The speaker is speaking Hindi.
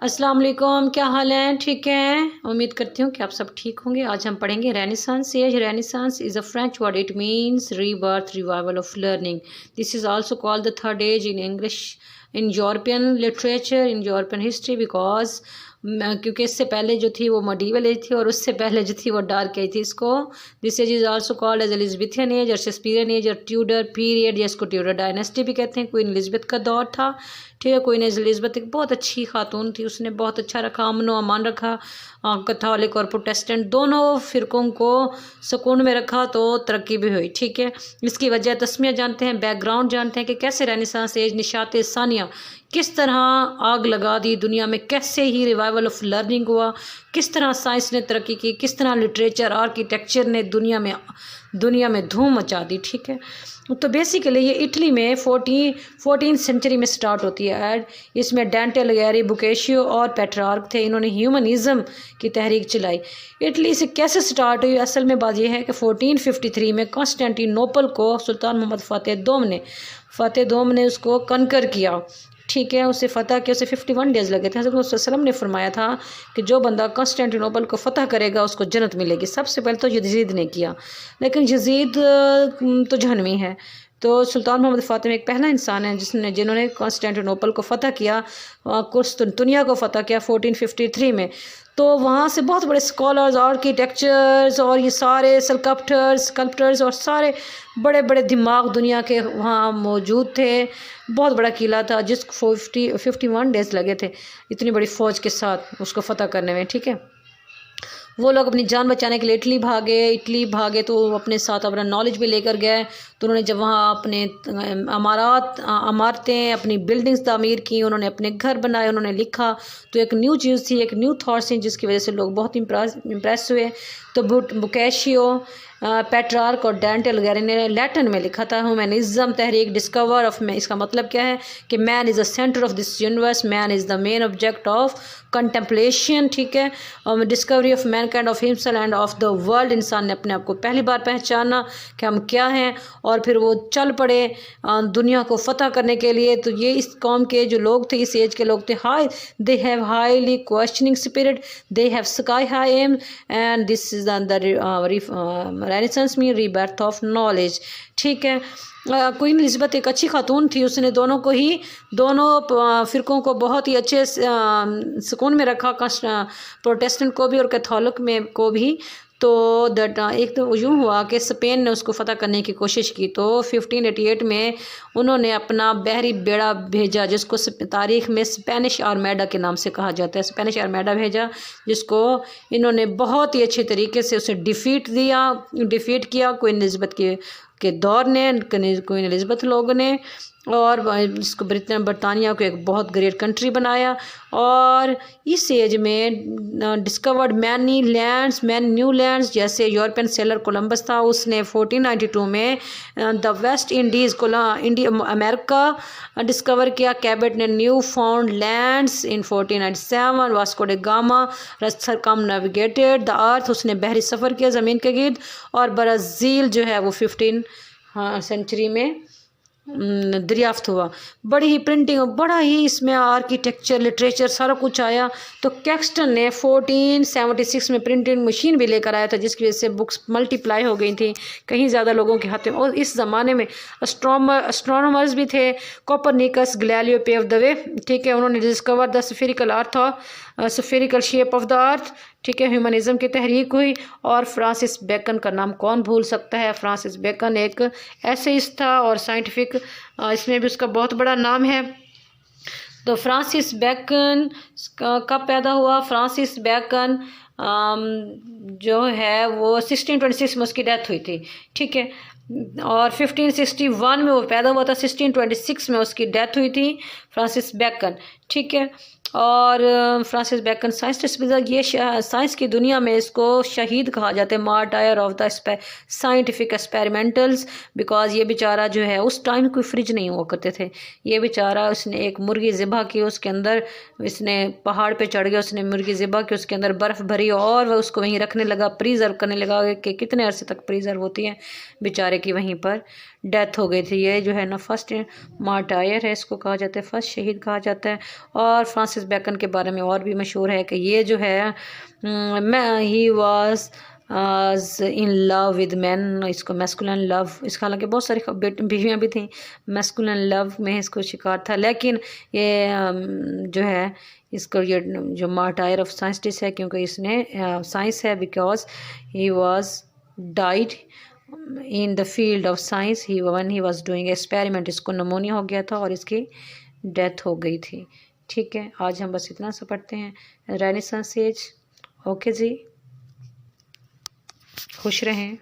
अस्सलाम वालेकुम, क्या हाल है? ठीक है, उम्मीद करती हूँ कि आप सब ठीक होंगे। आज हम पढ़ेंगे renaissance age. Renaissance is a French word, it means rebirth, revival of learning. This is also called the third age in English, in European literature, in European history, because क्योंकि इससे पहले जो थी वो मडीवल एज थी और उससे पहले जो थी वो डार्क एज थी। इसको this age is also called age Elizabethan age और शेक्सपियरियन एज और ट्यूडर पीरियड, या इसको ट्यूडर डायनेस्टी भी कहते हैं। क्वीन एलिजबेथ का दौर था, ठीक है। क्वीन एलिजबेथ एक बहुत अच्छी खातून थी, उसने बहुत अच्छा रखा, अमन व अमान रखा, कैथोलिक और प्रोटेस्टेंट दोनों फ़िरकों को सुकून में रखा, तो तरक्की भी हुई, ठीक है। इसकी वजह तस्मिया जानते हैं, बैकग्राउंड जानते हैं कि कैसे रेनेसांस एज निशात सानिया किस तरह आग लगा दी दुनिया में, कैसे ही रिवाइवल ऑफ लर्निंग हुआ, किस तरह साइंस ने तरक्की की, किस तरह लिटरेचर आर्किटेक्चर ने दुनिया में धूम मचा दी, ठीक है। तो बेसिकली ये इटली में 14th सेंचुरी में स्टार्ट होती है ऐड। इसमें डांटे अलिघेरी, बोccaccio और पेट्रार्क थे, इन्होंने ह्यूमनिज़्म की तहरीक चलाई। इटली से कैसे स्टार्ट हुई? असल में बात यह है कि 1453 में कॉन्स्टेंटिनोपल को सुल्तान मोहम्मद फ़ातेह दोम ने उसको कनकर किया, ठीक है। उसे फ़तह के उसे 51 डेज़ लगे थे। हज़रत मोहम्मद सल्लल्लाहु अलैहि वसल्लम ने फरमाया था कि जो बंदा कॉन्स्टेंटिनोपल को फ़तह करेगा उसको जन्नत मिलेगी। सबसे पहले तो यजीद ने किया, लेकिन यजीद तो जहन्नमी है। तो सुल्तान मोहम्मद फ़ातिम एक पहला इंसान है जिन्होंने कॉन्स्टेंटिनोपल को फ़तह किया, कुस्तुनतुनिया को फ़तह किया 1453 में। तो वहाँ से बहुत बड़े स्कॉलर्स, आर्किटेक्चर्स और ये सारे स्कल्प्टर्स और सारे बड़े बड़े दिमाग दुनिया के वहाँ मौजूद थे। बहुत बड़ा किला था जिसको 51 डेज़ लगे थे इतनी बड़ी फ़ौज के साथ उसको फ़तह करने में, ठीक है। वो लोग अपनी जान बचाने के लिए इटली भागे तो अपने साथ अपना नॉलेज भी लेकर गए। तो उन्होंने जब वहाँ अपने इमारतें, अपनी बिल्डिंग्स तामीर की, उन्होंने अपने घर बनाए, उन्होंने लिखा, तो एक न्यू चीज़ थी, एक न्यू थॉट्स थी, जिसकी वजह से लोग बहुत इम्प्रेस हुए। तो बोccaccio, पेट्रार्क और डांटे अलिघेरी ने लैटिन में लिखा था ह्यूमनिज़्म तहरीक डिस्कवर ऑफ मैन। इसका मतलब क्या है कि man is the centre of this universe, man is the main object of contemplation, ठीक है। और discovery of man kind of himself end of the world. इंसान ने अपने आप को पहली बार पहचाना कि हम क्या हैं, और फिर वो चल पड़े दुनिया को फ़तह करने के लिए। तो ये इस कौम के जो लोग थे, इस एज के लोग थे, they have highly questioning spirit, they have sky high aim, and this is the renaissance mean rebirth of knowledge, ठीक है। क्वीन एलिजबेथ एक अच्छी खातून थी, उसने दोनों फ़िरकों को बहुत ही अच्छे सुकून में रखा, प्रोटेस्टेंट को भी और कैथोलिक में को भी। तो एक तो यूँ हुआ कि स्पेन ने उसको फ़तह करने की कोशिश की, तो 1588 में उन्होंने अपना बहरी बेड़ा भेजा, जिसको तारीख़ में स्पेनिश आर्मेडा के नाम से कहा जाता है। स्पेनिश आर्मेडा भेजा, जिसको इन्होंने बहुत ही अच्छे तरीके से उसे डिफ़ीट किया क्वीन एलिजबेथ के दौर ने, क्वीन एलिजबेथ लोगों ने, और इसको बरतानिया को एक बहुत ग्रेट कंट्री बनाया। और इस एज में डिस्कवर्ड मैनी न्यू लैंड्स, जैसे यूरोपियन सेलर कोलंबस था, उसने 1492 में the West Indies America discover किया। कैबेट ने new found lands in 1497। Vasco day gamma circum navigated the earth, उसने बहरी सफ़र किया ज़मीन के गिर्द। और ब्राज़ील जो है वो 15th सेंचुरी में दरियाफ्त हुआ। बड़ी ही प्रिंटिंग, बड़ा ही इसमें आर्किटेक्चर, लिटरेचर सारा कुछ आया। तो कैक्सटन ने 1476 में प्रिंटिंग मशीन भी लेकर आया था, जिसकी वजह से बुक्स मल्टीप्लाई हो गई थी कहीं ज़्यादा लोगों के हाथ में। और इस ज़माने में एस्ट्रोनॉमर्स भी थे, Copernicus, Galileo pave the way, ठीक है। उन्होंने discover the spherical shape of the earth, ठीक है। ह्यूमनिज़्म की तहरीक हुई। और फ्रांसिस बेकन का नाम कौन भूल सकता है? फ्रांसिस बेकन एक एसेइस्ट था और साइंटिफिक, इसमें भी उसका बहुत बड़ा नाम है। तो फ्रांसिस बेकन कब पैदा हुआ? फ्रांसिस बेकन जो है वो 1626 में उसकी डेथ हुई थी, ठीक है। और 1561 में वो पैदा हुआ था, 1626 में उसकी डेथ हुई थी फ्रांसिस बेकन, ठीक है। और फ्रांसिस बेकन साइंटिस्ट, ये साइंस की दुनिया में इसको शहीद कहा जाता है, मार्टायर ऑफ द साइंटिफिक एक्सपेरिमेंटल्स, बिकॉज ये बेचारा जो है, उस टाइम कोई फ्रिज नहीं हुआ करते थे। ये बेचारा, उसने एक मुर्गी ज़िबा की, उसके अंदर इसने पहाड़ पे चढ़ गया, उसने मुर्गी ज़िबा की, उसके अंदर बर्फ़ भरी और वह उसको वहीं रखने लगा, प्रिजर्व करने लगा कि कितने अरसे तक प्रिजर्व होती है। बेचारे की वहीं पर डेथ हो गई थी। ये जो है ना फर्स्ट मार्टायर है, इसको कहा जाता है, फर्स्ट शहीद कहा जाता है। और फ्रांसिस फ्रांसिस बेकन के बारे में और भी मशहूर है कि ये जो है मैं he was in love with man, इसको मैस्कुलिन लव, इसका हालांकि बहुत सारी बीवियाँ भी थी, मैस्कुलिन लव में इसको शिकार था। लेकिन ये जो है इसको ये जो मार्टायर ऑफ साइंटिस्ट है, क्योंकि इसने साइंस है, because he was died in the field of science he one he was doing experiment. इसको नमोनिया हो गया था और इसकी डेथ हो गई थी। ठीक है, आज हम बस इतना सा पढ़ते हैं रेनेसांस एज। ओके जी, खुश रहें।